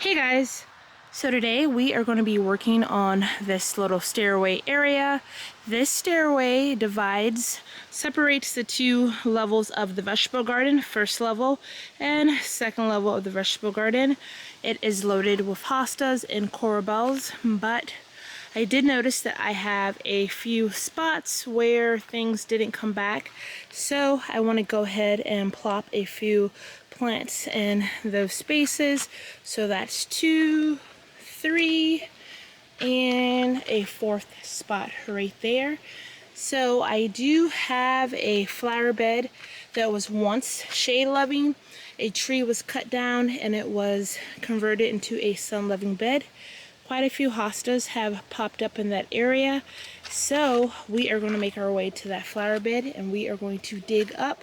Hey guys! So today we are going to be working on this little stairway area. This stairway separates the two levels of the vegetable garden, first level and second level of the vegetable garden. It is loaded with hostas and corbels, but I did notice that I have a few spots where things didn't come back, so I want to go ahead and plop a few plants in those spaces. So that's 2, 3, and a fourth spot right there. So I do have a flower bed that was once shade loving. A tree was cut down and it was converted into a sun loving bed. Quite a few hostas have popped up in that area, so we are going to make our way to that flower bed and we are going to dig up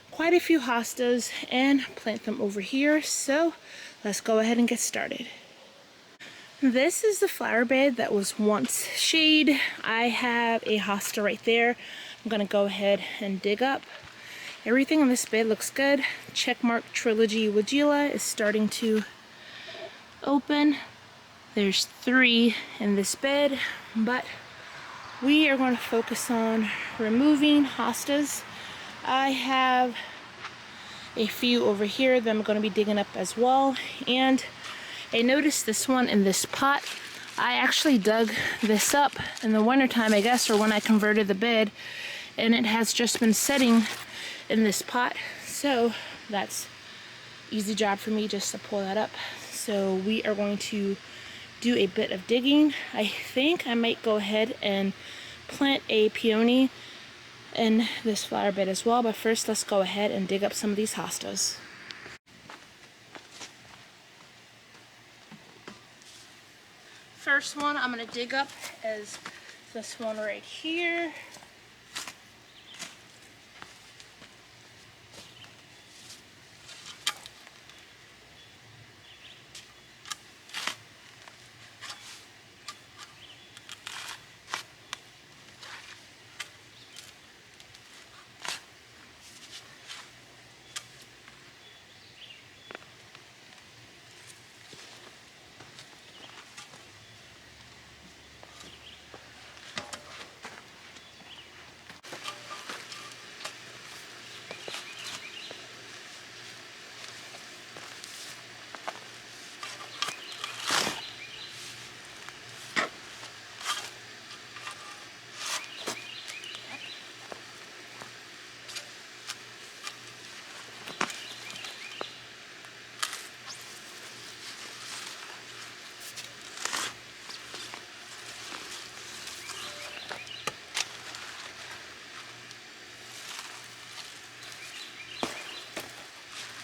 quite a few hostas and plant them over here. So let's go ahead and get started. This is the flower bed that was once shade. I have a hosta right there. I'm going to go ahead and dig up. Everything on this bed looks good. Checkmark Trilogy Weigela is starting to open. There's 3 in this bed, but we are going to focus on removing hostas. I have a few over here that I'm going to be digging up as well. And I noticed this one in this pot. I actually dug this up in the wintertime, I guess, or when I converted the bed, and it has just been setting in this pot. So that's easy job for me just to pull that up. So we are going to do a bit of digging. I think I might go ahead and plant a peony in this flower bed as well, but first let's go ahead and dig up some of these hostas. First one I'm going to dig up is this one right here.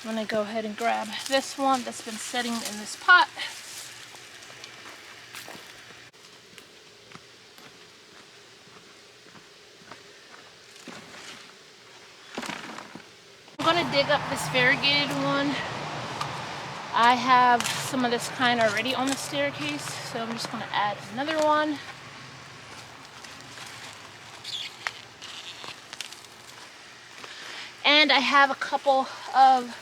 I'm going to go ahead and grab this one that's been sitting in this pot. I'm going to dig up this variegated one. I have some of this kind already on the staircase, so I'm just going to add another one. And I have a couple of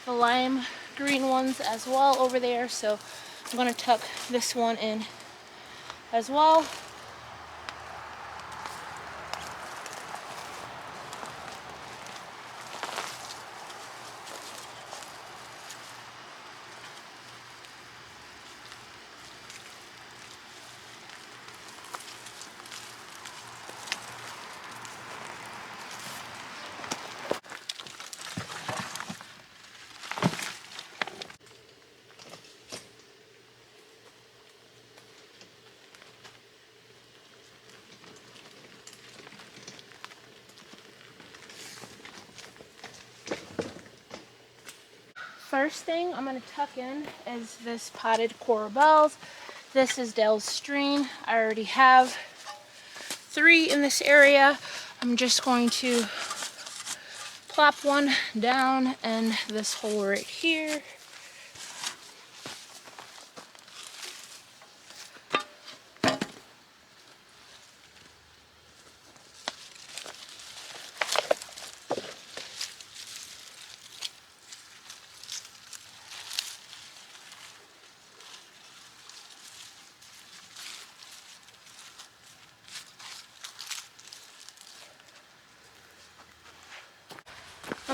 the lime green ones as well over there, so I'm going to tuck this one in as well. First thing I'm going to tuck in is this potted corbels. This is Dell's strain. I already have 3 in this area. I'm just going to plop one down in this hole right here.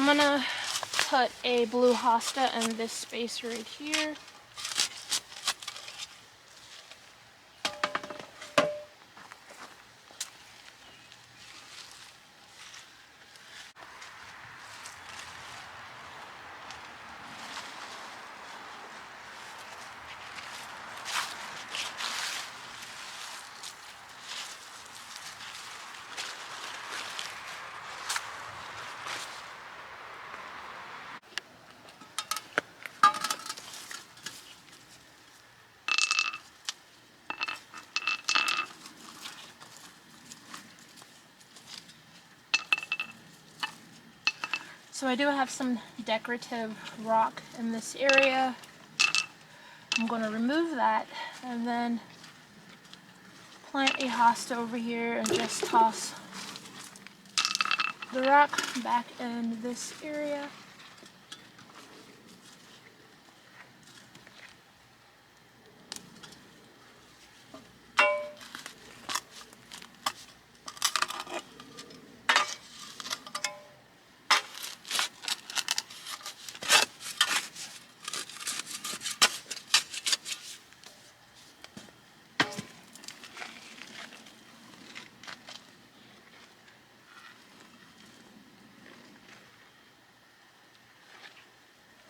gonna put a blue hosta in this space right here. So I do have some decorative rock in this area. I'm going to remove that and then plant a hosta over here and just toss the rock back in this area.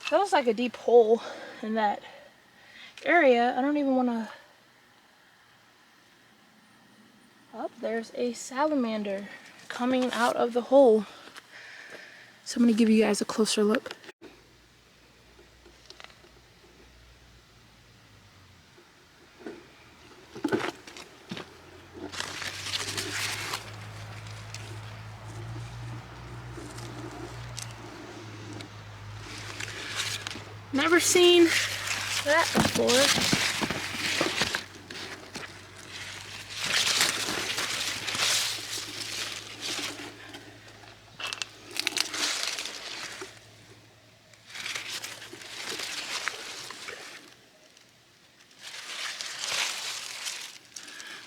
That was like a deep hole in that area. I don't even want to... Oh, there's a salamander coming out of the hole. So I'm going to give you guys a closer look. Never seen that before.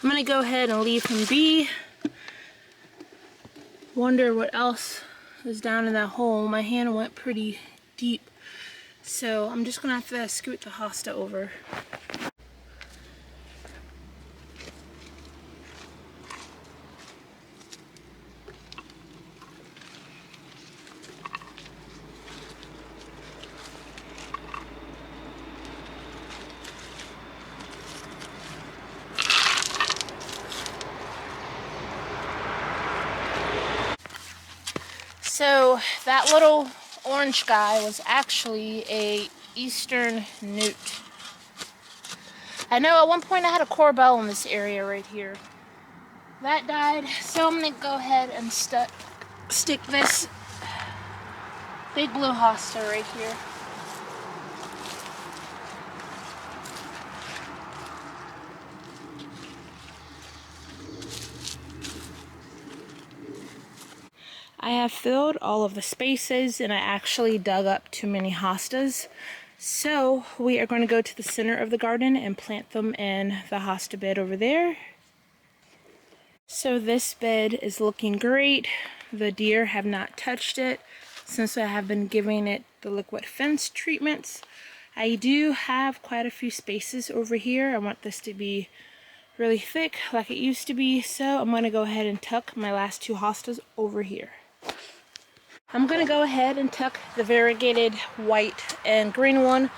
I'm gonna go ahead and leave him be. Wonder what else is down in that hole. My hand went pretty deep. So I'm just gonna have to scoot the hosta over. So that little orange guy was actually a eastern newt. I know at one point I had a corbel in this area right here. That died, so I'm gonna go ahead and stick this big blue hosta right here. I have filled all of the spaces and I actually dug up too many hostas. So we are going to go to the center of the garden and plant them in the hosta bed over there. So this bed is looking great. The deer have not touched it since I have been giving it the liquid fence treatments. I do have quite a few spaces over here. I want this to be really thick like it used to be, so I'm going to go ahead and tuck my last two hostas over here. I'm going to go ahead and tuck the variegated white and green one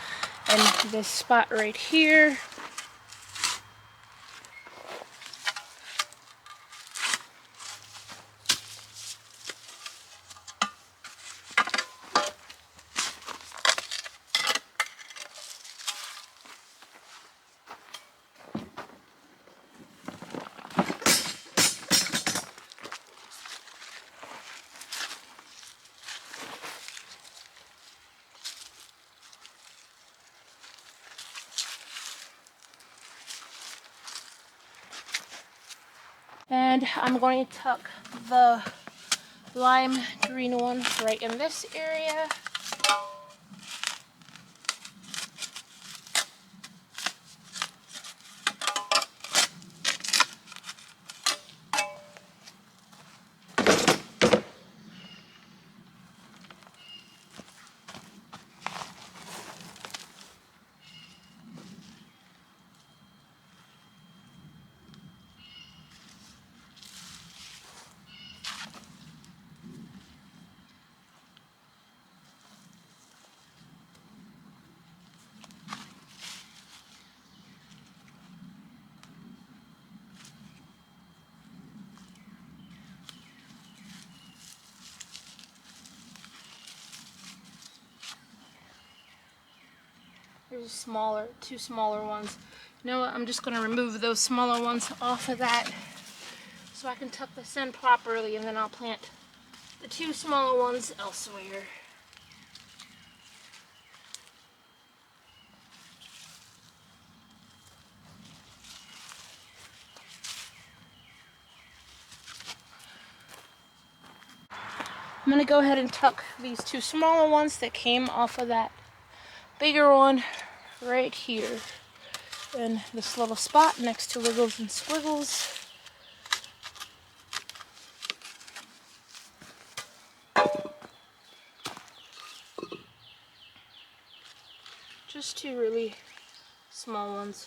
in this spot right here. And I'm going to tuck the lime green one right in this area. There's two smaller ones. You know what, I'm just gonna remove those smaller ones off of that so I can tuck this in properly, and then I'll plant the two smaller ones elsewhere. I'm gonna go ahead and tuck these two smaller ones that came off of that bigger one right here in this little spot next to Wiggles and Squiggles. Just two really small ones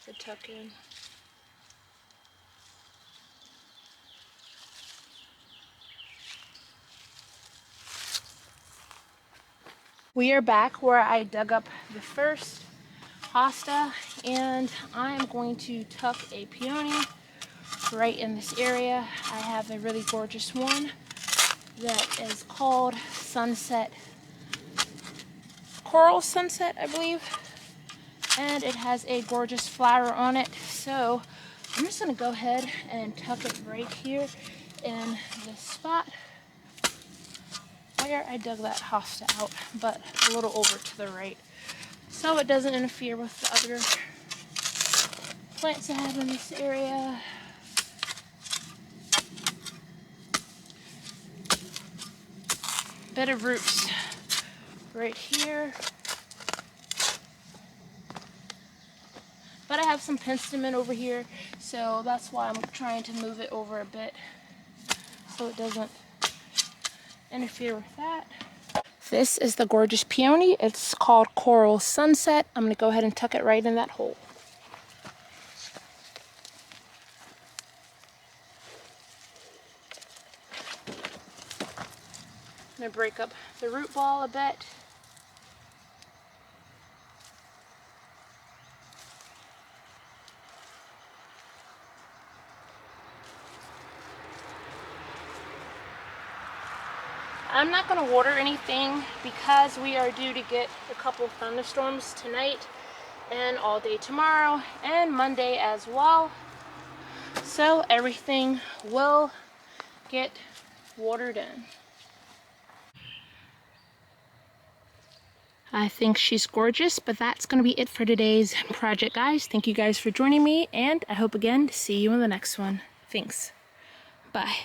to tuck in. We are back where I dug up the first hosta, and I'm going to tuck a peony right in this area. I have a really gorgeous one that is called Sunset, Coral Sunset, I believe, and it has a gorgeous flower on it. So I'm just going to go ahead and tuck it right here in this spot where I dug that hosta out, but a little over to the right, so it doesn't interfere with the other plants I have in this area. Bed of roots right here. But I have some penstemon over here, so that's why I'm trying to move it over a bit so it doesn't interfere with that. This is the gorgeous peony. It's called Coral Sunset. I'm going to go ahead and tuck it right in that hole. I'm going to break up the root ball a bit. I'm not going to water anything because we are due to get a couple thunderstorms tonight and all day tomorrow and Monday as well. So everything will get watered in. I think she's gorgeous, but that's going to be it for today's project, guys. Thank you guys for joining me, and I hope again to see you in the next one. Thanks. Bye.